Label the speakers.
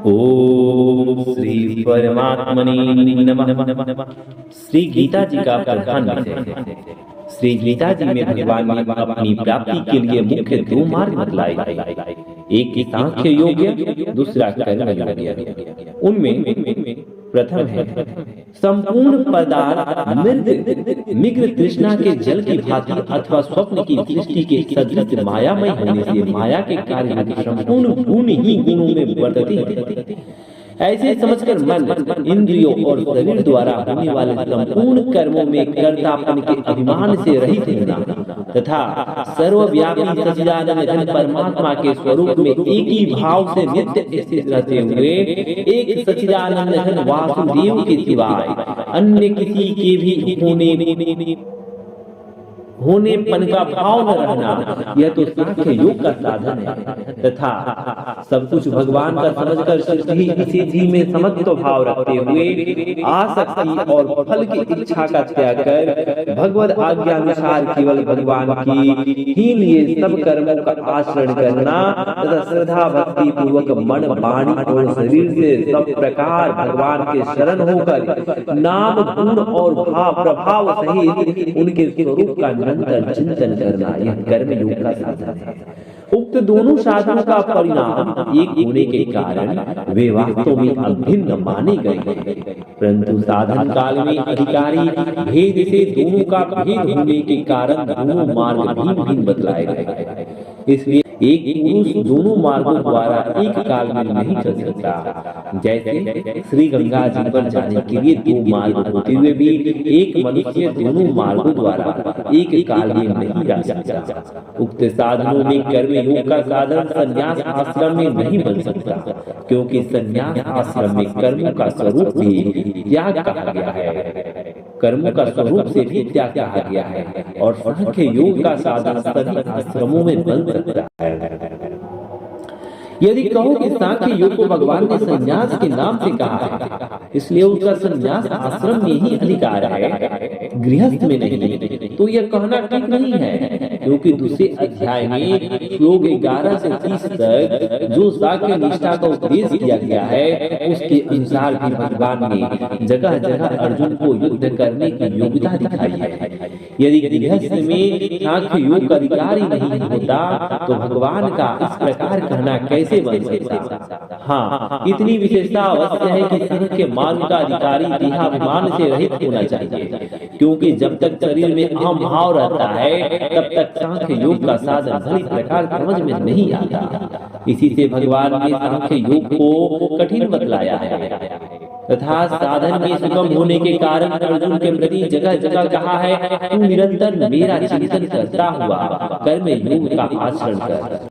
Speaker 1: ओम श्री परमात्मने नमः। श्री गीता जी का प्रधान विषय। श्री गीता जी में भगवान ने अपनी प्राप्ति के लिए मुख्य दो मार्ग बतलाए, एक सांख्य योग, दूसरा कर्म योग। उनमें प्रथम है संपूर्ण पदार्थ मृग तृष्णा के जल की भांति अथवा स्वप्न की दृष्टि के सदृश मायामय होने से माया के कार्य संपूर्ण गुण ही गुणों में वर्तते हैं। ऐसे समझकर मन, इंद्रियों और शरीर द्वारा होने वाले संपूर्ण कर्मों में कर्तापन के अभिमान से रहित होना तथा सर्वव्यापी सच्चिदानंद घन परमात्मा के स्वरूप में एक ही भाव से नित्य स्थित रहते हुए एक सच्चिदानंद घन वासुदेव के सिवाय अन्य किसी के भी होनेपन का भाव न रहना, यह तो सांख्य योग का साधन है। तथा सब कुछ भगवान का समझकर सृष्टि इसी जी में समत्व भाव रखते हुए आसक्ति और फल की इच्छा का त्याग कर भगवद आज्ञा अनुसार केवल भगवान की ही लिए सब कर्मों का आचरण करना तथा श्रद्धा भक्ति पूर्वक मन, वाणी और शरीर से सब प्रकार भगवान के शरण होकर नाम, गुण और भाव प्रभाव सहित उनके स्वरूप का निरंतर चिंतन करना, यह कर्म योग का साधन है। उक्त दोनों साधनों का परिणाम एक होने के कारण वे वास्तव में अभिन्न माने गए हैं, परंतु साधन काल में अधिकारी भेद से दोनों का भेद होने के कारण दोनों मार्ग भिन्न भिन्न बतलाए गए। इसलिए एक पुरुष दोनों मार्गों द्वारा एक काल में नहीं चल सकता। जैसे श्री गंगा जी पर जाने के लिए दो मार्ग होते हुए भी एक मनुष्य दोनों मार्गों द्वारा एक काल में नहीं जा सकता। उक्त साधनों में कर्म योग का साधन संन्यास आश्रम में नहीं बन सकता, क्योंकि संन्यास आश्रम में कर्म का स्वरूप भी त्याग कहा गया है, कर्मों का स्वरूप से भी त्याग कहा गया है, और सांख्य योग का साधन सभी आश्रमों में बन सकता है। यदि कहो कि सांख्य योग को भगवान ने संन्यास के नाम से कहा है, इसलिए उसका संन्यास आश्रम में ही अधिकार है, गृहस्थ में नहीं, तो यह कहना ठीक नहीं है, क्योंकि दूसरे अध्याय में श्लोक 11 से 30 तक जो सांख्य निष्ठा का उपदेश किया गया है, उसके अनुसार भी भगवान ने जगह जगह अर्जुन को युद्ध करने की योग्यता दिखाई है। यदि गृहस्थ में सांख्य योग का अधिकार ही नहीं होता, तो भगवान का इस प्रकार कहना कैसे बन सकता? हाँ, इतनी विशेषता अवश्य है कि सांख्य मार्ग का अधिकारी देहाभिमान से रहित होना चाहिए, क्योंकि जब तक शरीर में अहम भाव रहता है तब तक सांख्य योग का साधन भली प्रकार समझ में नहीं आता। इसी से भगवान ने सांख्य योग को कठिन बतलाया है तथा साधन में सुगम होने के कारण अर्जुन के प्रति जगह जगह कहा है, तू निरंतर मेरा चिंतन करता हुआ कर्म योग का आचरण कर।